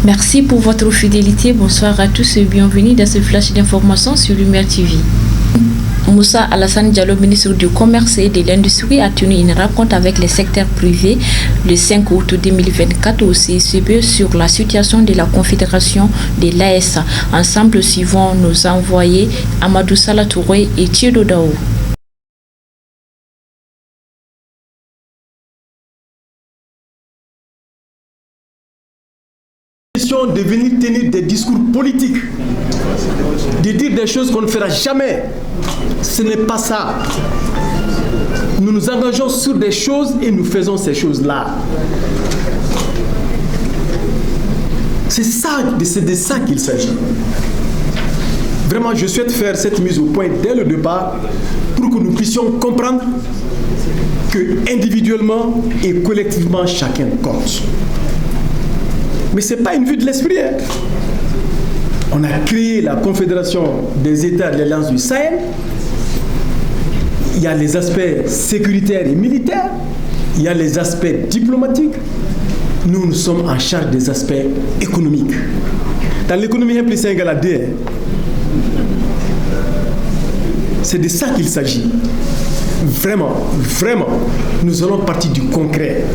Merci pour votre fidélité. Bonsoir à tous et bienvenue dans ce flash d'information sur Lumière TV. Moussa Alassane Diallo, ministre du Commerce et de l'Industrie, a tenu une rencontre avec les secteurs privés le 5 août 2024 au CICB sur la situation de la Confédération de l'AS. Ensemble, suivant nos envoyés Amadou Salatouré et Thierry Dao. De venir tenir des discours politiques, de dire des choses qu'on ne fera jamais. Ce n'est pas ça. Nous nous engageons sur des choses et nous faisons ces choses-là. C'est de ça qu'il s'agit. Vraiment, je souhaite faire cette mise au point dès le départ pour que nous puissions comprendre que individuellement et collectivement, chacun compte. Mais ce n'est pas une vue de l'esprit. Hein. On a créé la Confédération des États de l'Alliance du Sahel. Il y a les aspects sécuritaires et militaires. Il y a les aspects diplomatiques. Nous sommes en charge des aspects économiques. Dans l'économie 1 plus 1 égale à 2. C'est de ça qu'il s'agit. Vraiment, nous allons partir du concret.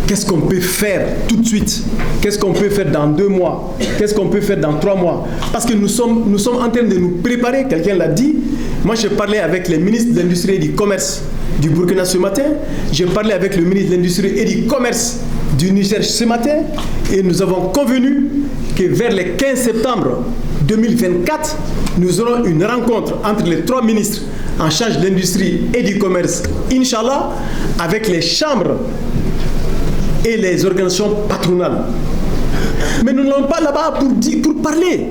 Qu'est-ce qu'on peut faire tout de suite? Qu'est-ce qu'on peut faire dans 2 mois? Qu'est-ce qu'on peut faire dans 3 mois? Parce que nous sommes en train de nous préparer, quelqu'un l'a dit. Moi, j'ai parlé avec les ministres de l'Industrie et du Commerce du Burkina ce matin. J'ai parlé avec le ministre de l'Industrie et du Commerce du Niger ce matin. Et nous avons convenu que vers le 15 septembre 2024, nous aurons une rencontre entre les 3 ministres en charge de l'Industrie et du Commerce, Inch'Allah, avec les chambres et les organisations patronales. Mais nous n'allons pas là-bas pour parler.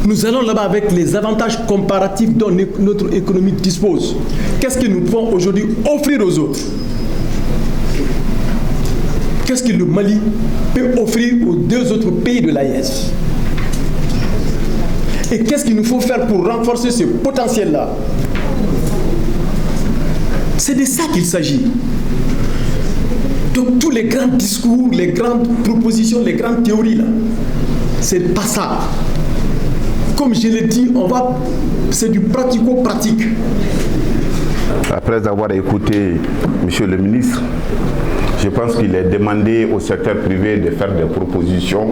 Nous allons là-bas avec les avantages comparatifs dont notre économie dispose. Qu'est-ce que nous pouvons aujourd'hui offrir aux autres? Qu'est-ce que le Mali peut offrir aux 2 autres pays de l'AES? Et qu'est-ce qu'il nous faut faire pour renforcer ce potentiel-là? C'est de ça qu'il s'agit. Donc tous les grands discours, les grandes propositions, les grandes théories, là, c'est pas ça. Comme je l'ai dit, c'est du pratico-pratique. Après avoir écouté M. le ministre, je pense qu'il est demandé au secteur privé de faire des propositions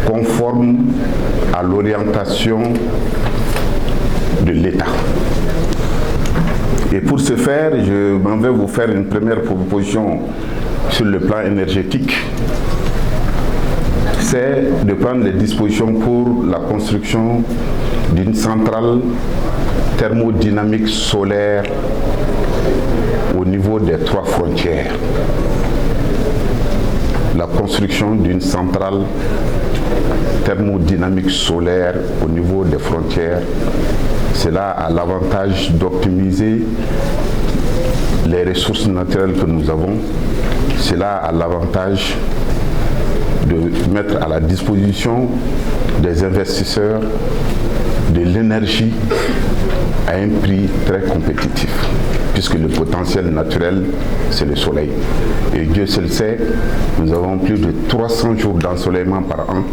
conformes à l'orientation de l'État. Et pour ce faire, je m'en vais vous faire une première proposition sur le plan énergétique. C'est de prendre les dispositions pour la construction d'une centrale thermodynamique solaire au niveau des 3 frontières. La construction d'une centrale thermodynamique solaire au niveau des frontières. Cela a l'avantage d'optimiser les ressources naturelles que nous avons. Cela a l'avantage de mettre à la disposition des investisseurs de l'énergie à un prix très compétitif, puisque le potentiel naturel, c'est le soleil. Et Dieu seul sait, nous avons plus de 300 jours d'ensoleillement par an,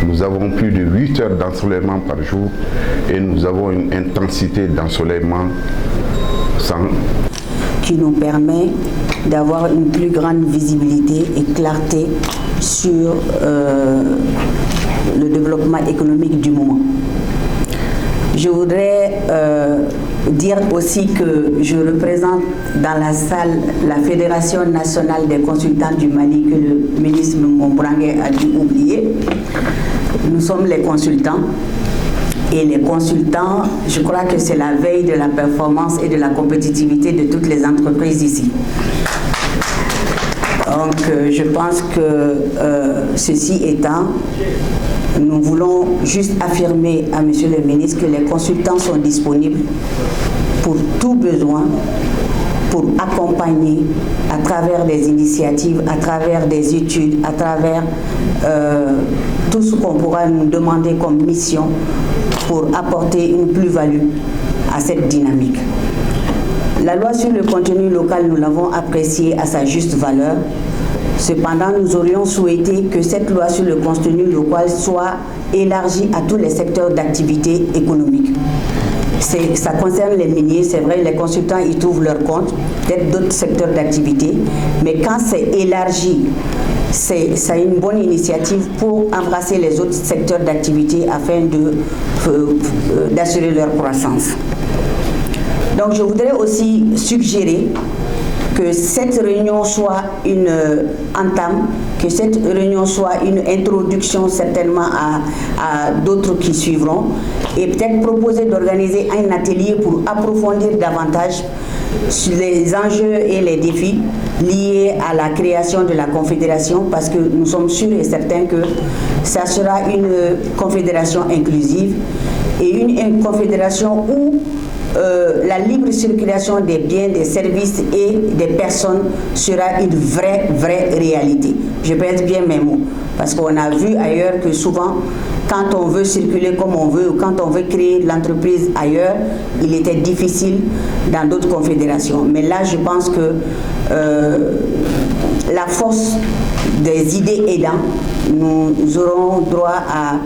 nous avons plus de 8 heures d'ensoleillement par jour, et nous avons une intensité d'ensoleillement qui nous permet d'avoir une plus grande visibilité et clarté sur le développement économique du moment. Je voudrais dire aussi que je représente dans la salle la Fédération nationale des consultants du Mali que le ministre Mombrangue a dû oublier. Nous sommes les consultants. Et les consultants, je crois que c'est la veille de la performance et de la compétitivité de toutes les entreprises ici. Donc je pense que ceci étant, nous voulons juste affirmer à Monsieur le ministre que les consultants sont disponibles pour tout besoin, pour accompagner à travers des initiatives, à travers des études, à travers tout ce qu'on pourra nous demander comme mission pour apporter une plus-value à cette dynamique. La loi sur le contenu local, nous l'avons appréciée à sa juste valeur. Cependant, nous aurions souhaité que cette loi sur le contenu local soit élargie à tous les secteurs d'activité économique. Ça concerne les miniers, c'est vrai, les consultants y trouvent leur compte, peut-être d'autres secteurs d'activité, mais quand c'est élargi, c'est une bonne initiative pour embrasser les autres secteurs d'activité afin d'assurer leur croissance. Donc je voudrais aussi suggérer que cette réunion soit une entame, que cette réunion soit une introduction certainement à d'autres qui suivront, et peut-être proposer d'organiser un atelier pour approfondir davantage sur les enjeux et les défis liés à la création de la confédération, parce que nous sommes sûrs et certains que ça sera une confédération inclusive et une confédération où la libre circulation des biens, des services et des personnes sera une vraie réalité. Je pèse bien mes mots, parce qu'on a vu ailleurs que souvent, quand on veut circuler comme on veut ou quand on veut créer l'entreprise ailleurs, il était difficile dans d'autres confédérations. Mais là, je pense que la force des idées aidant, nous aurons droit à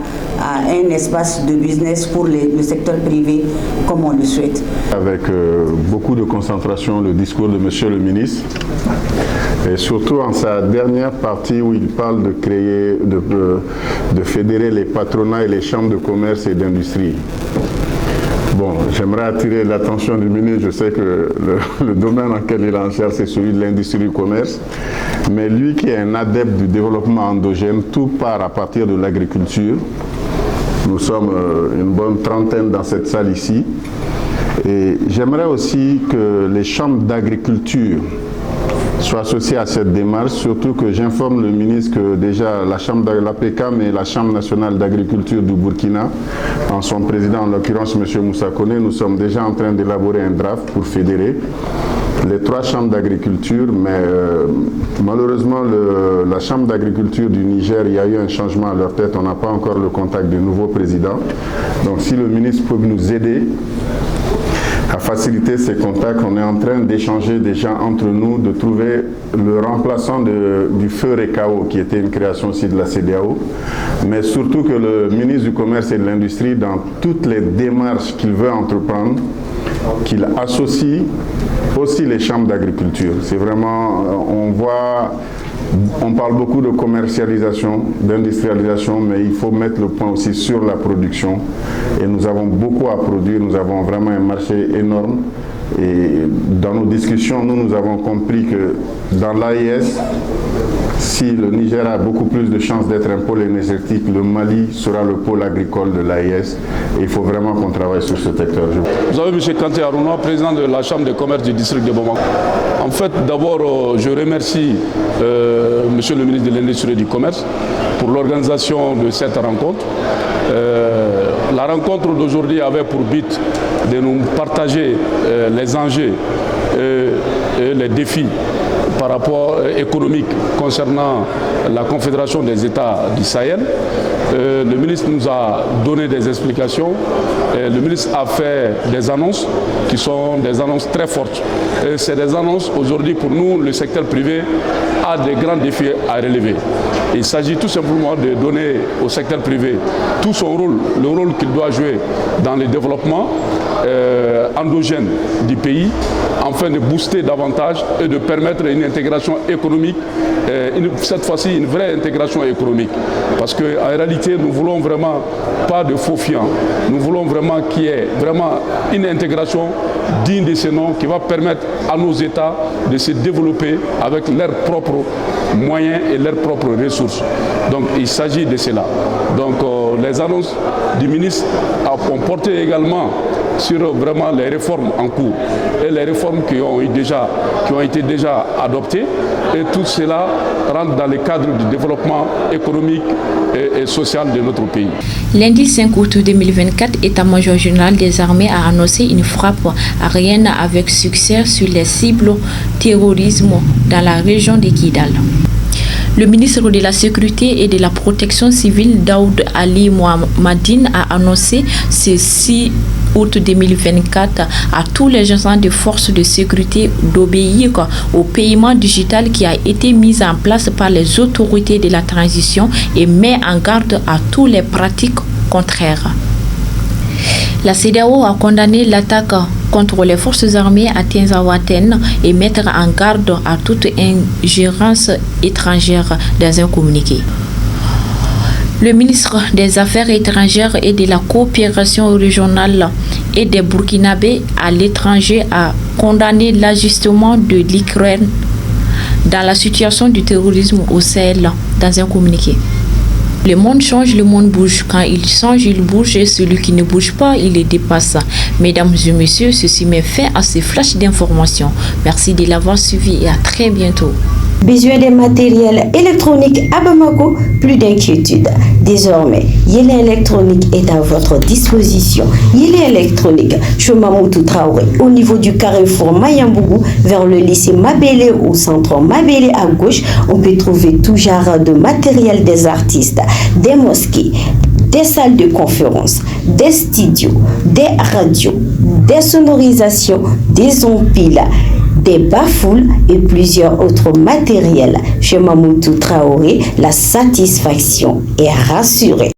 un espace de business pour le secteur privé comme on le souhaite. Avec beaucoup de concentration, le discours de Monsieur le ministre, et surtout en sa dernière partie où il parle de créer, de fédérer les patronats et les chambres de commerce et d'industrie. Bon, j'aimerais attirer l'attention du ministre. Je sais que le domaine en lequel il est en charge, c'est celui de l'industrie du commerce. Mais lui qui est un adepte du développement endogène, tout part à partir de l'agriculture. Nous sommes une bonne trentaine dans cette salle ici. Et j'aimerais aussi que les chambres d'agriculture soient associées à cette démarche, surtout que j'informe le ministre que déjà la chambre de l'APECAM et la Chambre nationale d'agriculture du Burkina, en son président, en l'occurrence M. Moussa Koné, nous sommes déjà en train d'élaborer un draft pour fédérer les 3 chambres d'agriculture, mais malheureusement la chambre d'agriculture du Niger, il y a eu un changement à leur tête, on n'a pas encore le contact du nouveau président. Donc si le ministre peut nous aider à faciliter ces contacts, on est en train d'échanger déjà entre nous, de trouver le remplaçant du feu RECAO, qui était une création aussi de la CEDEAO, mais surtout que le ministre du Commerce et de l'Industrie, dans toutes les démarches qu'il veut entreprendre, qu'il associe aussi les chambres d'agriculture. C'est vraiment, on parle beaucoup de commercialisation, d'industrialisation, mais il faut mettre le point aussi sur la production. Et nous avons beaucoup à produire, nous avons vraiment un marché énorme. Et dans nos discussions, nous avons compris que dans l'AES, si le Niger a beaucoup plus de chances d'être un pôle énergétique, le Mali sera le pôle agricole de l'AES. Et il faut vraiment qu'on travaille sur ce secteur. Vous avez M. Kanté Arouna, président de la Chambre de commerce du district de Bamako. En fait, d'abord, je remercie M. le ministre de l'Industrie et du Commerce pour l'organisation de cette rencontre. La rencontre d'aujourd'hui avait pour but de nous partager les enjeux et les défis par rapport économique concernant la Confédération des États du Sahel. Le ministre nous a donné des explications. Le ministre a fait des annonces qui sont des annonces très fortes. C'est des annonces aujourd'hui pour nous, le secteur privé a des grands défis à relever. Il s'agit tout simplement de donner au secteur privé tout son rôle, le rôle qu'il doit jouer dans le développement endogène du pays, afin de booster davantage et de permettre une intégration économique, cette fois-ci une vraie intégration économique. Parce qu'en réalité, nous voulons vraiment pas de faux fiants. Nous voulons vraiment qu'il y ait vraiment une intégration digne de ce nom qui va permettre à nos États de se développer avec leurs propres moyens et leurs propres ressources. Donc il s'agit de cela. Donc les annonces du ministre ont porté également sur vraiment les réformes en cours et les réformes qui ont été déjà adoptées, et tout cela rentre dans le cadre du développement économique et social de notre pays. Lundi 5 août 2024, État-major général des armées a annoncé une frappe aérienne avec succès sur les cibles terrorisme dans la région de Kidal. Le ministre de la Sécurité et de la Protection civile, Daoud Ali Mohamedine, a annoncé ceci août 2024 à tous les agents de forces de sécurité d'obéir au paiement digital qui a été mis en place par les autorités de la transition et met en garde à toutes les pratiques contraires. La CEDEAO a condamné l'attaque contre les forces armées à Tinzaouatène et mettre en garde à toute ingérence étrangère dans un communiqué. Le ministre des Affaires étrangères et de la coopération régionale et des Burkinabés à l'étranger a condamné l'ajustement de l'Ukraine dans la situation du terrorisme au Sahel dans un communiqué. Le monde change, le monde bouge. Quand il change, il bouge et celui qui ne bouge pas, il les dépasse. Mesdames et messieurs, ceci met fin à ce flash d'informations. Merci de l'avoir suivi et à très bientôt. Besoin de matériel électronique à Bamako, plus d'inquiétude. Désormais, Yélé Électronique est à votre disposition. Yélé Électronique, Chomamoutou Traoré, au niveau du carrefour Mayambougou, vers le lycée Mabélé au centre Mabélé à gauche, on peut trouver tout genre de matériel des artistes, des mosquées, des salles de conférence, des studios, des radios, des sonorisations, des empiles, des bafoules et plusieurs autres matériels. Chez Mamoutou Traoré, la satisfaction est rassurée.